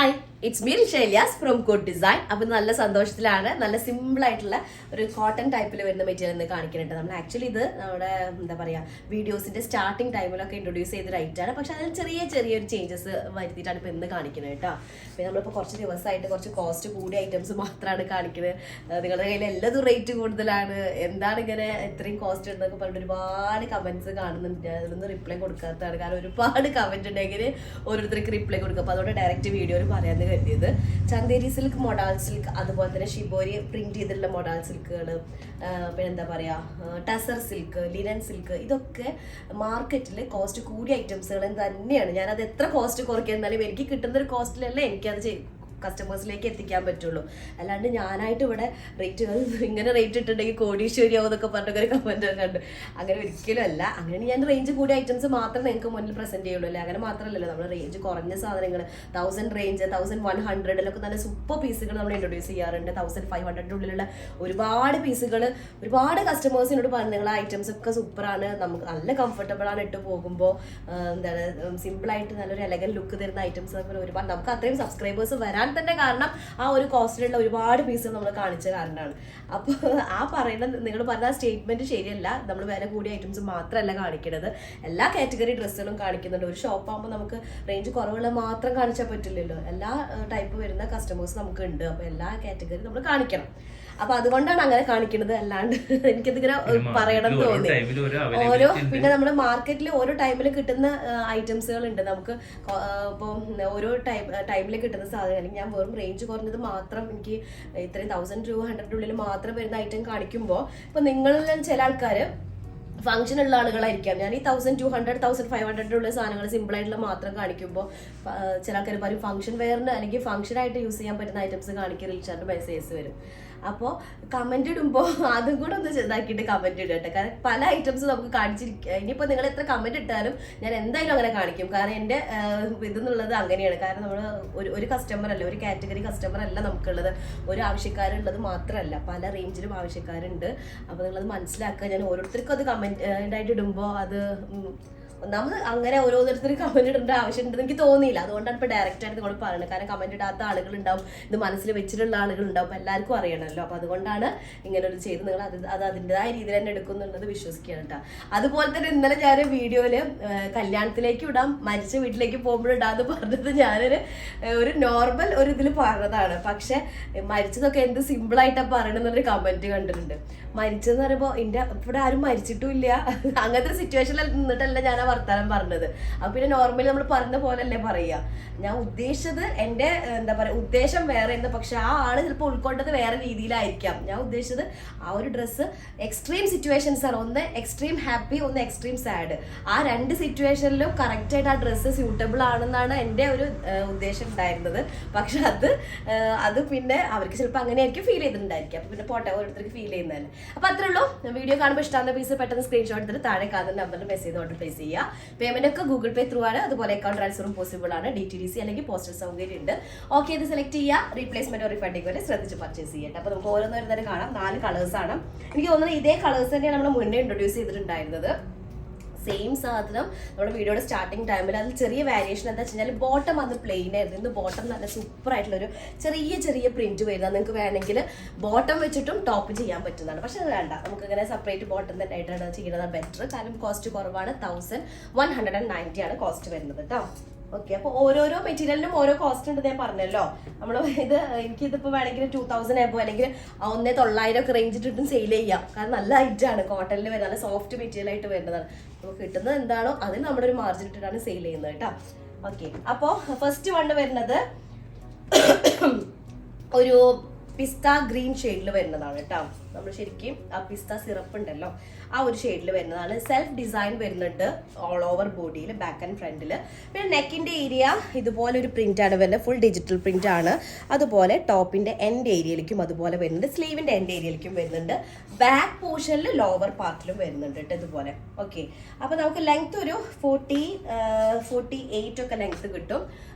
Hi it's me Shailiyas from good design. അപ്പം നല്ല സന്തോഷത്തിലാണ്, നല്ല സിമ്പിൾ ആയിട്ടുള്ള ഒരു കോട്ടൺ ടൈപ്പിൽ വരുന്ന മെറ്റീരിയൽ എന്ന് കാണിക്കുന്നുണ്ട്. നമ്മൾ ആക്ച്വലി ഇത് നമ്മുടെ എന്താ പറയുക വീഡിയോസിന്റെ സ്റ്റാർട്ടിങ് ടൈമിലൊക്കെ ഇൻട്രൊഡ്യൂസ് ചെയ്ത റൈറ്റാണ്. പക്ഷെ അതിൽ ചെറിയൊരു ചേഞ്ചസ് വരുത്തിയിട്ടാണ് ഇപ്പോൾ ഇന്ന് കാണിക്കുന്നത് കേട്ടോ. പിന്നെ നമ്മളിപ്പോൾ കുറച്ച് ദിവസമായിട്ട് കുറച്ച് കോസ്റ്റ് കൂടിയ ഐറ്റംസ് മാത്രമാണ് കാണിക്കുന്നത്. നിങ്ങളുടെ കയ്യിൽ എല്ലാതും റേറ്റ് കൂടുതലാണ്, എന്താണ് ഇങ്ങനെ ഇത്രയും കോസ്റ്റ് ഉണ്ടെന്നൊക്കെ പറഞ്ഞിട്ട് ഒരുപാട് കമന്റ്സ് കാണുന്നുണ്ട്. അതിലൊന്നും റിപ്ലൈ കൊടുക്കാത്തതാണ്, കാരണം ഒരുപാട് കമന്റ് ഉണ്ടെങ്കിൽ ഓരോരുത്തർക്ക് റിപ്ലൈ കൊടുക്കും. അപ്പോൾ അതുകൊണ്ട് ഡയറക്റ്റ് വീഡിയോയിൽ പറയാമെന്ന് കരുതിയത്. ചന്തേരി സിൽക്ക്, മൊഡാൾ സിൽക്ക്, അതുപോലെ തന്നെ ഷിബോരി പ്രിന്റ് ചെയ്തിട്ടുള്ള മൊഡാൾ സിൽക്കുകൾ, പിന്നെ എന്താ പറയുക ടസർ സിൽക്ക്, ലിനൻ സിൽക്ക്, ഇതൊക്കെ മാർക്കറ്റിൽ കോസ്റ്റ് കൂടിയ ഐറ്റംസുകൾ തന്നെയാണ്. ഞാനത് എത്ര കോസ്റ്റ് കുറയ്ക്കുന്നാലും എനിക്ക് കിട്ടുന്ന ഒരു കോസ്റ്റിലല്ലേ എനിക്കത് കസ്റ്റമേഴ്സിലേക്ക് എത്തിക്കാൻ പറ്റുള്ളൂ. അല്ലാണ്ട് ഞാനായിട്ട് ഇവിടെ റേറ്റുകൾ ഇങ്ങനെ റേറ്റ് ഇട്ടിട്ടുണ്ടെങ്കിൽ കോടീശ്വരിയാവും എന്നൊക്കെ പറഞ്ഞൊക്കെ കമന്റ് ഒക്കെ ഉണ്ട്. അങ്ങനെ ഒരിക്കലും അല്ല. അങ്ങനെ ഞാൻ റേഞ്ച് കൂടിയ ഐറ്റംസ് മാത്രമേ നിങ്ങൾക്ക് മുന്നിൽ പ്രസന്റ് ചെയ്യുള്ളൂ അല്ലേ. അങ്ങനെ മാത്രമല്ലല്ലോ, നമ്മൾ റേഞ്ച് കുറഞ്ഞ സാധനങ്ങൾ 1000 റേഞ്ച് 1100 നല്ല സൂപ്പർ പീസുകൾ നമ്മൾ ഇൻട്രൊഡ്യൂസ് ചെയ്യാറുണ്ട്. 1500 ഉള്ളിലുള്ള ഒരുപാട് പീസുകൾ ഒരുപാട് കസ്റ്റമേഴ്സിനോട് പറഞ്ഞു നിങ്ങളെ ഐറ്റംസ് ഒക്കെ സൂപ്പറാണ്, നമുക്ക് നല്ല കംഫർട്ടബിൾ ആണ് ഇട്ട് പോകുമ്പോൾ, എന്താണ് സിമ്പിളായിട്ട് നല്ലൊരു എലഗൻ ലുക്ക് തരുന്ന ഐറ്റംസ് ഒക്കെ ഒരുപാട്. നമുക്ക് അത്രയും സബ്സ്ക്രൈബേഴ്സ് വരാൻ തന്നെ കാരണം ആ ഒരു കോസ്റ്റിലുള്ള ഒരുപാട് പീസുകൾ നമ്മൾ കാണിച്ച കാരണമാണ്. അപ്പോൾ നിങ്ങൾ പറഞ്ഞ സ്റ്റേറ്റ്മെന്റ് ശരിയല്ല. നമ്മൾ വില കൂടിയ ഐറ്റംസ് മാത്രമല്ല കാണിക്കുന്നത്, എല്ലാ കാറ്റഗറി ഡ്രസ്സുകളും കാണിക്കുന്നുണ്ട്. ഒരു ഷോപ്പാകുമ്പോൾ നമുക്ക് റേഞ്ച് കുറവുള്ള മാത്രം കാണിച്ചാൽ പറ്റില്ലല്ലോ. എല്ലാ ടൈപ്പ് വരുന്ന കസ്റ്റമേഴ്സ് നമുക്ക് ഉണ്ട്. അപ്പോൾ എല്ലാ കാറ്റഗറി നമ്മൾ കാണിക്കണം. അപ്പൊ അതുകൊണ്ടാണ് അങ്ങനെ കാണിക്കുന്നത്, അല്ലാണ്ട് എനിക്കിതിങ്ങനെ പറയണം തോന്നി. പിന്നെ നമ്മുടെ മാർക്കറ്റിൽ ഓരോ ടൈമിൽ കിട്ടുന്ന ഐറ്റംസുകൾ ഉണ്ട്. നമുക്ക് ഇപ്പം ഓരോ ടൈമിൽ കിട്ടുന്ന സാധനം, അല്ലെങ്കിൽ ഞാൻ വെറും റേഞ്ച് കുറഞ്ഞത് മാത്രം എനിക്ക് ഇത്രയും 1200 ഉള്ളിൽ മാത്രം വരുന്ന ഐറ്റം കാണിക്കുമ്പോൾ ഇപ്പൊ നിങ്ങളിൽ ചില ആൾക്കാര് ഫംഗ്ഷൻ ഉള്ള ആളുകളായിരിക്കാം. ഞാൻ ഈ 1200 1500 ഉള്ള സാധനങ്ങൾ സിമ്പിൾ ആയിട്ടുള്ള മാത്രം കാണിക്കുമ്പോൾ ചില ആൾക്കാർ പറയും ഫംഗ്ഷൻ വെയറിന് അല്ലെങ്കിൽ ഫംഗ്ഷനായിട്ട് യൂസ് ചെയ്യാൻ പറ്റുന്ന ഐറ്റംസ് കാണിക്കുക, റീച്ചാറിന്റെ മെസ്സേജ് വരും. അപ്പോൾ കമന്റ് ഇടുമ്പോൾ അതും കൂടെ ഒന്ന് ചെറുതാക്കിയിട്ട് കമന്റ് ഇടുക കേട്ടോ. കാരണം പല ഐറ്റംസ് നമുക്ക് കാണിച്ചിരിക്കുക. ഇനിയിപ്പോൾ നിങ്ങൾ എത്ര കമന്റ് ഇട്ടാലും ഞാൻ എന്തായാലും അങ്ങനെ കാണിക്കും. കാരണം എൻ്റെ ഇതെന്നുള്ളത് അങ്ങനെയാണ്. കാരണം നമ്മൾ ഒരു കസ്റ്റമർ അല്ല, ഒരു കാറ്റഗറി കസ്റ്റമർ അല്ല നമുക്കുള്ളത്, ഒരു ആവശ്യക്കാരുള്ളത് മാത്രമല്ല, പല റേഞ്ചിലും ആവശ്യക്കാരുണ്ട്. അപ്പോൾ നിങ്ങളത് മനസ്സിലാക്കുക. ഞാൻ ഓരോരുത്തർക്കും അത് കമന്റ് ആയിട്ട് ഇടുമ്പോൾ അത് നമ്മൾ അങ്ങനെ ഓരോരുത്തരും കമന്റ് ഇടേണ്ട ആവശ്യമുണ്ടെന്ന് എനിക്ക് തോന്നിയില്ല. അതുകൊണ്ടാണ് ഇപ്പോൾ ഡയറക്റ്റ് ആയിട്ട് നിങ്ങൾ പറയുന്നത്. കാരണം കമന്റ് ഇടാത്ത ആളുകളുണ്ടാവും, ഇത് മനസ്സിൽ വെച്ചിട്ടുള്ള ആളുകളുണ്ടാവും. അപ്പോൾ എല്ലാവർക്കും അറിയണമല്ലോ. അപ്പോൾ അതുകൊണ്ടാണ് ഇങ്ങനെ ഒരു ചെയ്ത് നിങ്ങൾ അത് അതിൻ്റെതായ രീതിയിൽ തന്നെ എടുക്കുന്നുള്ളത് വിശ്വസിക്കുകയാണ് കേട്ടോ. അതുപോലെ തന്നെ ഇന്നലെ ഞാൻ വീഡിയോയിൽ കല്യാണത്തിലേക്ക് ഇടാം, മരിച്ച വീട്ടിലേക്ക് പോകുമ്പോൾ ഇടാന്ന് പറഞ്ഞത് ഞാനൊരു നോർമൽ ഒരു ഇതിൽ പറഞ്ഞതാണ്. പക്ഷെ മരിച്ചതൊക്കെ എന്ത് സിമ്പിളായിട്ടാണ് പറയണമെന്നൊരു കമന്റ് കണ്ടിട്ടുണ്ട്. മരിച്ചെന്ന് പറയുമ്പോൾ ഇവിടെ ആരും മരിച്ചിട്ടും ഇല്ല, അങ്ങനത്തെ സിറ്റുവേഷനിൽ നിന്നിട്ടല്ല ഞാൻ വർത്താനം പറഞ്ഞത്. അപ്പൊ പിന്നെ നോർമലി നമ്മൾ പറഞ്ഞ പോലല്ലേ പറയുക. ഞാൻ ഉദ്ദേശിച്ചത് എൻ്റെ എന്താ പറയുക ഉദ്ദേശം വേറെ എന്ന്, പക്ഷെ ആ ആള് ചിലപ്പോൾ ഉൾക്കൊണ്ടത് വേറെ രീതിയിലായിരിക്കാം. ഞാൻ ഉദ്ദേശിച്ചത് ആ ഒരു ഡ്രസ്സ് എക്സ്ട്രീം സിറ്റുവേഷൻസ് ആണ്. ഒന്ന് എക്സ്ട്രീം ഹാപ്പി, ഒന്ന് എക്സ്ട്രീം സാഡ്. ആ രണ്ട് സിറ്റുവേഷനിലും കറക്റ്റ് ആയിട്ട് ആ ഡ്രസ്സ് സ്യൂട്ടബിൾ ആണെന്നാണ് എൻ്റെ ഒരു ഉദ്ദേശം ഉണ്ടായിരുന്നത്. പക്ഷെ അത് പിന്നെ അവർക്ക് ചിലപ്പോൾ അങ്ങനെയായിരിക്കും ഫീൽ ചെയ്തിട്ടുണ്ടായിരിക്കും. അപ്പൊ പിന്നെ പോട്ടെ, ഓരോരുത്തർക്ക് ഫീൽ ചെയ്യുന്നതല്ലേ. അപ്പൊ അത്രേ ഉള്ളൂ. വീഡിയോ കാണുമ്പോൾ ഇഷ്ടമാകുന്ന പീസ് പെട്ടെന്ന് സ്ക്രീൻഷോട്ട് എടുത്തിട്ട് താഴെ കാണുന്ന നമ്പറിൽ മെസ്സേജ് ഓർഡർ പ്ലേസ് ചെയ്യുക. പേയ്മെന്റ് ഒക്കെ ഗൂഗിൾ പേ ത്രൂ ആണ്, അതുപോലെ അക്കൗണ്ട് ട്രാൻസ്ഫറും പോസിബിൾ ആണ്. DTDC അല്ലെങ്കിൽ പോസ്റ്റൽ സൗകര്യം ഉണ്ട്. ഓക്കെ, ഇത് സെലക്ട് ചെയ്യുക. റീപ്ലേസ്മെന്റ് റീഫണ്ടിങ് വരെ ശ്രദ്ധിച്ച് പർച്ചേസ് ചെയ്യട്ടെ. അപ്പൊ നമുക്ക് ഓരോന്നോരം തന്നെ കാണാം. 4 കളേഴ്സ് ആണ്. എനിക്ക് തോന്നുന്നത് ഇതേ കളേഴ്സ് തന്നെയാണ് നമ്മൾ മുന്നേ ഇൻട്രൊഡ്യൂസ് ചെയ്തിട്ടുണ്ടായിരുന്നത്. സെയിം സാധനം നമ്മുടെ വീഡിയോയുടെ സ്റ്റാർട്ടിങ് ടൈമിൽ അതിൽ ചെറിയ വേരിയേഷൻ എന്താ വെച്ച് കഴിഞ്ഞാൽ ബോട്ടം അന്ന് പ്ലെയിൻ ആയിരുന്നു. ഇന്ന് ബോട്ടം നല്ല സൂപ്പർ ആയിട്ടുള്ളൊരു ചെറിയ പ്രിന്റ് വരുന്നത്. നിങ്ങൾക്ക് വേണമെങ്കിൽ ബോട്ടം വെച്ചിട്ടും ടോപ്പ് ചെയ്യാൻ പറ്റുന്നതാണ്. പക്ഷെ അത് വേണ്ട, നമുക്ക് ഇങ്ങനെ സെപ്പറേറ്റ് ബോട്ടം തന്നെ ആയിട്ടാണ് ചെയ്യുന്നത് ബെറ്റർ. കാരണം കോസ്റ്റ് കുറവാണ്. 1190 ആണ് കോസ്റ്റ് വരുന്നത് കേട്ടോ. ഓക്കെ, അപ്പോൾ ഓരോരോ മെറ്റീരിയലിനും ഓരോ കോസ്റ്റ് ഉണ്ട് ഞാൻ പറഞ്ഞല്ലോ. നമ്മൾ എനിക്കിതിപ്പോൾ വേണമെങ്കിൽ 2000 ആയപ്പോൾ അല്ലെങ്കിൽ 1900 ഒക്കെ റേഞ്ച് ഇട്ടിട്ടും സെയിൽ ചെയ്യാം. കാരണം നല്ല ഐറ്റാണ്, കോട്ടണിൽ വരുന്നത്, നല്ല സോഫ്റ്റ് മെറ്റീരിയൽ ആയിട്ട് വരുന്നതാണ്. നമുക്ക് കിട്ടുന്നത് എന്താണോ അതിൽ നമ്മുടെ ഒരു മാർജിൻ ഇട്ടിട്ടാണ് സെയിൽ ചെയ്യുന്നത് കേട്ടോ. ഓക്കെ, അപ്പോൾ ഫസ്റ്റ് വൺ വരുന്നത് ഒരു പിസ്ത ഗ്രീൻ ഷെയ്ഡിൽ വരുന്നതാണ് കേട്ടോ. നമ്മൾ ശരിക്കും ആ പിസ്ത സിറപ്പ് ഉണ്ടല്ലോ ആ ഒരു ഷെയ്ഡിൽ വരുന്നതാണ്. സെൽഫ് ഡിസൈൻ വരുന്നുണ്ട് ഓൾ ഓവർ ബോഡിയിൽ, ബാക്ക് ആൻഡ് ഫ്രണ്ടിൽ. പിന്നെ നെക്കിന്റെ ഏരിയ ഇതുപോലെ ഒരു പ്രിന്റ് ആണ് വരുന്നത്, ഫുൾ ഡിജിറ്റൽ പ്രിന്റ് ആണ്. അതുപോലെ ടോപ്പിന്റെ എൻഡ് ഏരിയയിലേക്കും അതുപോലെ വരുന്നുണ്ട്, സ്ലീവിന്റെ എൻഡ് ഏരിയയിലേക്കും വരുന്നുണ്ട്, ബാക്ക് പോർഷനിൽ ലോവർ പാർട്ടിലും വരുന്നുണ്ട് കേട്ടോ ഇതുപോലെ. ഓക്കെ, അപ്പൊ നമുക്ക് ലെങ്ത് ഒരു 48 ഒക്കെ ലെങ്ത് കിട്ടും.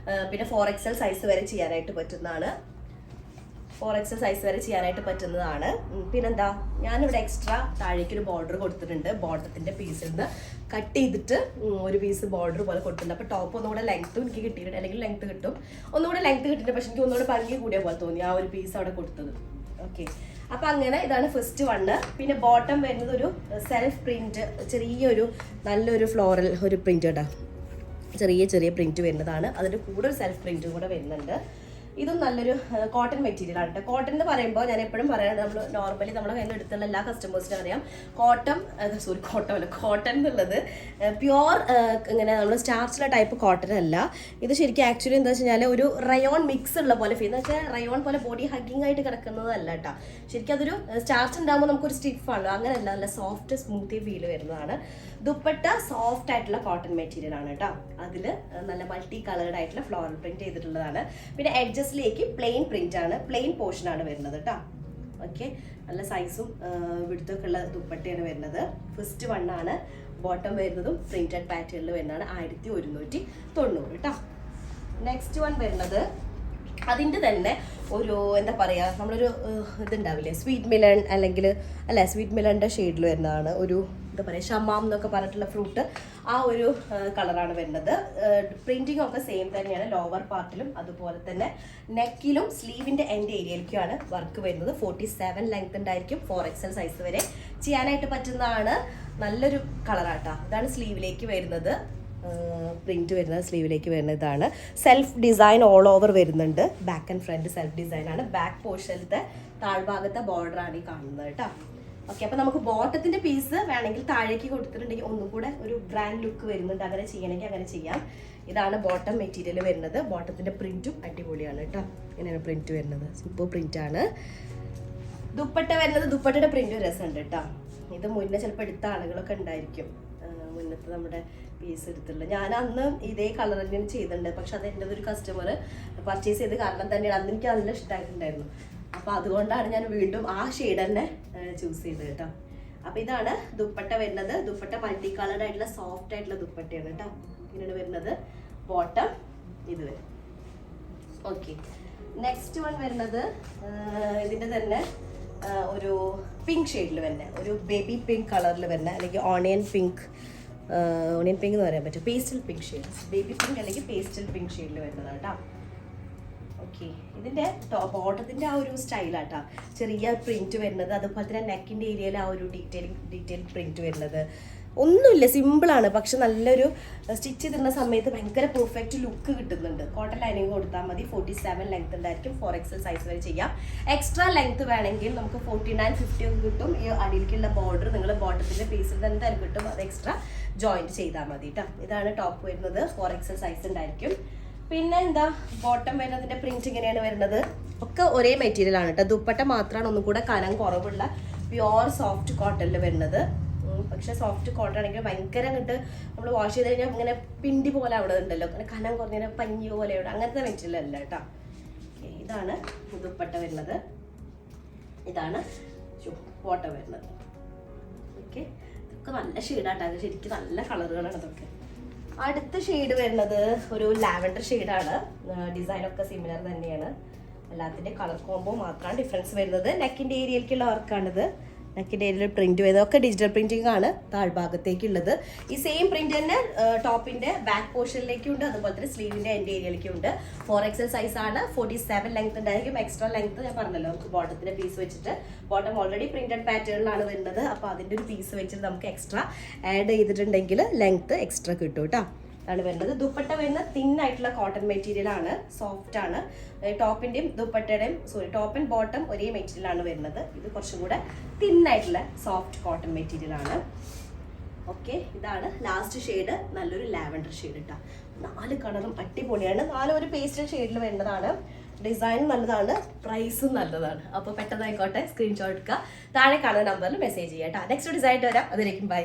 പിന്നെ 4XL സൈസ് വരെ ചെയ്യാനായിട്ട് പറ്റുന്നതാണ്. 4XL സൈസ് വരെ ചെയ്യാനായിട്ട് പറ്റുന്നതാണ്. പിന്നെന്താ, ഞാനിവിടെ എക്സ്ട്രാ താഴേക്കൊരു ബോർഡർ കൊടുത്തിട്ടുണ്ട്. ബോട്ടത്തിൻ്റെ പീസിൽ നിന്ന് കട്ട് ചെയ്തിട്ട് ഒരു പീസ് ബോർഡർ പോലെ കൊടുത്തിട്ടുണ്ട്. അപ്പോൾ ടോപ്പ് ഒന്നുകൂടെ ലെങ്ത്തും എനിക്ക് കിട്ടിയിട്ടുണ്ട്, അല്ലെങ്കിൽ ലെങ്ത്ത് കിട്ടും, ഒന്നുകൂടെ ലെങ്ത്ത് കിട്ടിയിട്ടുണ്ട്. പക്ഷെ എനിക്ക് ഒന്നുകൂടെ ഭംഗി കൂടിയ പോലെ തോന്നി ആ ഒരു പീസ് അവിടെ കൊടുത്തത്. ഓക്കെ, അപ്പം അങ്ങനെ ഇതാണ് ഫസ്റ്റ് വണ്ണ്. പിന്നെ ബോട്ടം വരുന്നത് ഒരു സെൽഫ് പ്രിന്റ്, ചെറിയൊരു നല്ലൊരു ഫ്ലോറൽ ഒരു പ്രിന്റ് കേട്ടോ, ചെറിയ പ്രിന്റ് വരുന്നതാണ്. അതിൻ്റെ കൂടെ ഒരു സെൽഫ് പ്രിന്റും കൂടെ വരുന്നുണ്ട്. ഇതും നല്ലൊരു കോട്ടൺ മെറ്റീരിയൽ ആണ് കേട്ടോ. കോട്ടൺ എന്ന് പറയുമ്പോൾ ഞാൻ എപ്പോഴും പറയാറ്, നമ്മൾ നോർമലി നമ്മളെ കയ്യിൽ എടുത്തുള്ള എല്ലാ കസ്റ്റമേഴ്സിനും അറിയാം കോട്ടൺ എന്നുള്ളത് പ്യുവർ ഇങ്ങനെ നമ്മൾ സ്റ്റാർച്ചുള്ള ടൈപ്പ് കോട്ടൺ അല്ല. ഇത് ശരിക്കും ആക്ച്വലി എന്താ വെച്ച് കഴിഞ്ഞാൽ ഒരു റയോൺ മിക്സ് ഉള്ള പോലെ ഫീൽ, എന്ന് വെച്ചാൽ റയോൺ പോലെ ബോഡി ഹഗ്ഗിങ് ആയിട്ട് കിടക്കുന്നതല്ല കേട്ടോ. ശരിക്കും അതൊരു സ്റ്റാർച്ച് ഉണ്ടാകുമ്പോൾ നമുക്കൊരു സ്റ്റിഫാണ്, അങ്ങനെയല്ല, നല്ല സോഫ്റ്റ് സ്മൂത്തി ഫീൽ വരുന്നതാണ്. ദുപ്പട്ട സോഫ്റ്റ് ആയിട്ടുള്ള കോട്ടൺ മെറ്റീരിയൽ ആണ് കേട്ടോ. അതിൽ നല്ല മൾട്ടി കളേർഡ് ആയിട്ടുള്ള ഫ്ലോറൽ പ്രിന്റ് ചെയ്തിട്ടുള്ളതാണ്. പിന്നെ എഡ്ജസിലേക്ക് പ്ലെയിൻ പ്രിന്റ് ആണ്, പ്ലെയിൻ പോർഷൻ ആണ് വരുന്നത് കേട്ടോ. ഓക്കെ, നല്ല സൈസും വിടുത്തൊക്കെ ഉള്ള ദുപ്പട്ടയാണ് വരുന്നത്. ഫസ്റ്റ് വണ്ണാണ്. ബോട്ടം വരുന്നതും പ്രിന്റഡ് പാറ്റേണിൽ വരുന്നതാണ് 1190 കേട്ടോ. നെക്സ്റ്റ് വൺ വരുന്നത് അതിൻ്റെ തന്നെ ഒരു എന്താ പറയുക, നമ്മളൊരു ഇതുണ്ടാവില്ലേ സ്വീറ്റ് മിലൺ, അല്ലെങ്കിൽ അല്ല സ്വീറ്റ് മിലണിൻ്റെ ഷെയ്ഡിൽ വരുന്നതാണ്. ഒരു എന്താ പറയുക ഷമാം എന്നൊക്കെ പറഞ്ഞിട്ടുള്ള ഫ്രൂട്ട്, ആ ഒരു കളറാണ് വരുന്നത്. പ്രിന്റിംഗ് ഒക്കെ സെയിം തന്നെയാണ്, ലോവർ പാർട്ടിലും അതുപോലെ തന്നെ നെക്കിലും സ്ലീവിൻ്റെ എൻഡ് ഏരിയയിലേക്കുമാണ് വർക്ക് വരുന്നത്. 47 ലെങ്ത് ഉണ്ടായിരിക്കും. 4XL സൈസ് വരെ ചെയ്യാനായിട്ട് പറ്റുന്നതാണ്. നല്ലൊരു കളറാട്ടാ. ഇതാണ് സ്ലീവിലേക്ക് വരുന്നത്, പ്രിന്റ് വരുന്നത് സ്ലീവിലേക്ക് വരുന്നത്. ഇതാണ് സെൽഫ് ഡിസൈൻ ഓൾ ഓവർ വരുന്നുണ്ട്. Back and front self design ആണ്. ബാക്ക് പോർഷനിലത്തെ താഴ്ഭാഗത്തെ ബോർഡർ ആണ് ഈ കാണുന്നത് കേട്ടോ. ഓക്കെ, അപ്പോൾ നമുക്ക് ബോട്ടത്തിന്റെ പീസ് വേണമെങ്കിൽ താഴേക്ക് കൊടുത്തിട്ടുണ്ടെങ്കിൽ ഒന്നും കൂടെ ഒരു ബ്രാൻഡ് ലുക്ക് വരുന്നുണ്ട്. അങ്ങനെ ചെയ്യണമെങ്കിൽ അങ്ങനെ ചെയ്യാം. ഇതാണ് ബോട്ടം മെറ്റീരിയൽ വരുന്നത്. ബോട്ടത്തിന്റെ പ്രിന്റും അടിപൊളിയാണ് കേട്ടോ. ഇങ്ങനെയാണ് പ്രിന്റ് വരുന്നത്, സൂപ്പർ പ്രിന്റ് ആണ്. ദുപ്പട്ട വരുന്നത്, ദുപ്പട്ടയുടെ പ്രിന്റ് രസമുണ്ട് കേട്ടോ. ഇത് മുന്നേ ചിലപ്പോൾ എടുത്ത ആളുകളൊക്കെ ഉണ്ടായിരിക്കും, മുന്നത്തെ നമ്മുടെ പീസ് എടുത്തിട്ടുള്ള. ഞാൻ അന്ന് ഇതേ കളർ തന്നെയാണ് ചെയ്തിട്ടുണ്ട്, പക്ഷെ അത് എൻ്റെ ഒരു കസ്റ്റമർ പർച്ചേസ് ചെയ്ത് കാരണം തന്നെയാണ്. അന്ന് എനിക്ക് നല്ല ഇഷ്ടമായിട്ടുണ്ടായിരുന്നു. അപ്പോൾ അതുകൊണ്ടാണ് ഞാൻ വീണ്ടും ആ ഷെയ്ഡ് തന്നെ ചൂസ് ചെയ്തത് കേട്ടോ. അപ്പോൾ ഇതാണ് ദുപ്പട്ട വരുന്നത്. ദുപ്പട്ട മൾട്ടി കളർഡ് ആയിട്ടുള്ള സോഫ്റ്റ് ആയിട്ടുള്ള ദുപ്പട്ടയാണ് കേട്ടോ. ഇങ്ങനെയാണ് വരുന്നത്. ബോട്ടം ഇത് വരും. ഓക്കെ, നെക്സ്റ്റ് വൺ വരുന്നത് ഇതിൻ്റെ തന്നെ ഒരു പിങ്ക് ഷെയ്ഡിൽ വരുന്നത്, ഒരു ബേബി പിങ്ക് കളറിൽ വരുന്ന, അല്ലെങ്കിൽ ഓണിയൻ പിങ്ക് എന്ന് പറയാൻ പറ്റും, pastel pink shade, baby pink അല്ലെങ്കിൽ പേസ്റ്റൽ പിങ്ക് ഷെയ്ഡിൽ വരുന്നതാണ് കേട്ടോ. ഓക്കെ, ഇതിൻ്റെ ബോട്ടത്തിൻ്റെ ആ ഒരു സ്റ്റൈലാട്ടോ, ചെറിയ പ്രിന്റ് വരുന്നത്. അതുപോലെ തന്നെ നെക്കിൻ്റെ ഏരിയയിൽ ആ ഒരു ഡീറ്റെയിൽ പ്രിന്റ് വരുന്നത്. ഒന്നുമില്ല, സിമ്പിളാണ്, പക്ഷെ നല്ലൊരു സ്റ്റിച്ച് ചെയ്തിരുന്ന സമയത്ത് ഭയങ്കര പെർഫെക്റ്റ് ലുക്ക് കിട്ടുന്നുണ്ട്. കോട്ടൺ ലൈനിങ് കൊടുത്താൽ മതി. 47 ലെങ്ത് ഉണ്ടായിരിക്കും. 4XL സൈസ് വരെ ചെയ്യാം. എക്സ്ട്രാ ലെങ്ത് വേണമെങ്കിൽ നമുക്ക് 49-50 ഒക്കെ കിട്ടും. ഈ അടിയിലേക്കുള്ള ബോർഡർ നിങ്ങൾ ബോട്ടത്തിൻ്റെ പീസിൽ തന്നെ എന്തായാലും കിട്ടും, അത് എക്സ്ട്രാ ജോയിന്റ് ചെയ്താൽ മതി കേട്ടോ. ഇതാണ് ടോപ്പ് വരുന്നത്. 4XL സൈസ് ഉണ്ടായിരിക്കും. പിന്നെ എന്താ ബോട്ടം വരുന്നതിൻ്റെ പ്രിന്റ് ഇങ്ങനെയാണ് വരുന്നത്. ഒക്കെ ഒരേ മെറ്റീരിയൽ ആണ് കേട്ടോ. ദുപ്പട്ട മാത്രമാണ് ഒന്നും കൂടെ കനം കുറവുള്ള പ്യുവർ സോഫ്റ്റ് കോട്ടണിൽ വരുന്നത്. പക്ഷെ സോഫ്റ്റ് കോട്ടൺ ആണെങ്കിൽ ഭയങ്കര അങ്ങോട്ട് നമ്മൾ വാഷ് ചെയ്ത് കഴിഞ്ഞാൽ ഇങ്ങനെ പിണ്ടി പോലെ അവിടെ ഉണ്ടല്ലോ, അങ്ങനെ കനം കുറഞ്ഞ പഞ്ഞി പോലെ അവിടെ, അങ്ങനത്തെ മെറ്റീരിയൽ അല്ല കേട്ടോ. ഇതാണ് ദുപ്പട്ട വരുന്നത്. ഇതാണ് ബോട്ടം വരുന്നത്. ഓക്കെ, ഇതൊക്കെ നല്ല ഷെയ്ഡാട്ടോ. ശരിക്കും നല്ല കളറുകളാണ് ഇതൊക്കെ. അടുത്ത ഷെയ്ഡ് വരുന്നത് ഒരു ലാവൻഡർ ഷെയ്ഡാണ്. ഡിസൈനൊക്കെ സിമിലർ തന്നെയാണ്. എല്ലാത്തിൻ്റെ കളർ കോംബോ മാത്രമാണ് ഡിഫറൻസ് വരുന്നത്. നെക്കിൻ്റെ ഏരിയയിലേക്കുള്ള വർക്കാണിത്. നെക്കിൻ്റെ ഏരിയയിൽ പ്രിന്റ് വരുന്നത് ഒക്കെ ഡിജിറ്റൽ പ്രിന്റിംഗ് ആണ് താഴ്ഭാഗത്തേക്കുള്ളത്. ഈ സെയിം പ്രിന്റ് തന്നെ ടോപ്പിന്റെ ബാക്ക് പോർഷനിലേക്കും ഉണ്ട്, അതുപോലെ തന്നെ സ്ലീവിന്റെ എൻഡ് ഏരിയയിലേക്കും ഉണ്ട്. 4XL സൈസ് ആണ്. 47 ലെങ്ത് ഉണ്ടായിരിക്കും. എക്സ്ട്രാ ലെങ്ത് ഞാൻ പറഞ്ഞല്ലോ, നമുക്ക് ബോട്ടത്തിന്റെ പീസ് വെച്ചിട്ട്, ബോട്ടം ഓൾറെഡി പ്രിന്റഡ് പാറ്റേണിലാണ് വരുന്നത്. അപ്പോൾ അതിന്റെ ഒരു പീസ് വെച്ചിട്ട് നമുക്ക് എക്സ്ട്രാ ആഡ് ചെയ്തിട്ടുണ്ടെങ്കിൽ ലെങ്ത് എക്സ്ട്രാ കിട്ടും കേട്ടോ. ആണ് വരുന്നത്. ദുപ്പട്ട വരുന്ന തിൻ ആയിട്ടുള്ള കോട്ടൺ മെറ്റീരിയൽ ആണ്, സോഫ്റ്റ് ആണ്. ടോപ്പിന്റെയും ദുപ്പട്ടയുടെയും ടോപ്പ് ആൻഡ് ബോട്ടം ഒരേ മെറ്റീരിയൽ ആണ് വരുന്നത്. ഇത് കുറച്ചും കൂടെ തിൻ ആയിട്ടുള്ള സോഫ്റ്റ് കോട്ടൺ മെറ്റീരിയൽ ആണ്. ഓക്കെ, ഇതാണ് ലാസ്റ്റ് ഷെയ്ഡ്. നല്ലൊരു ലാവൻഡർ ഷെയ്ഡ് ഇട്ടാ. 4 കളറും അടിപൊളിയാണ്. 4 ഒരു പേസ്റ്റൽ ഷെയ്ഡിൽ വരുന്നതാണ്. ഡിസൈൻ നല്ലതാണ്, പ്രൈസും നല്ലതാണ്. അപ്പോൾ പെട്ടെന്നായിക്കോട്ടെ സ്ക്രീൻഷോട്ട് എടുക്കുക. താഴെ കാണുന്ന നമ്പറിൽ മെസ്സേജ് ചെയ്യാം കേട്ടോ. നെക്സ്റ്റ് ഡിസൈൻ വരാം. അതിലേക്കും ബൈ.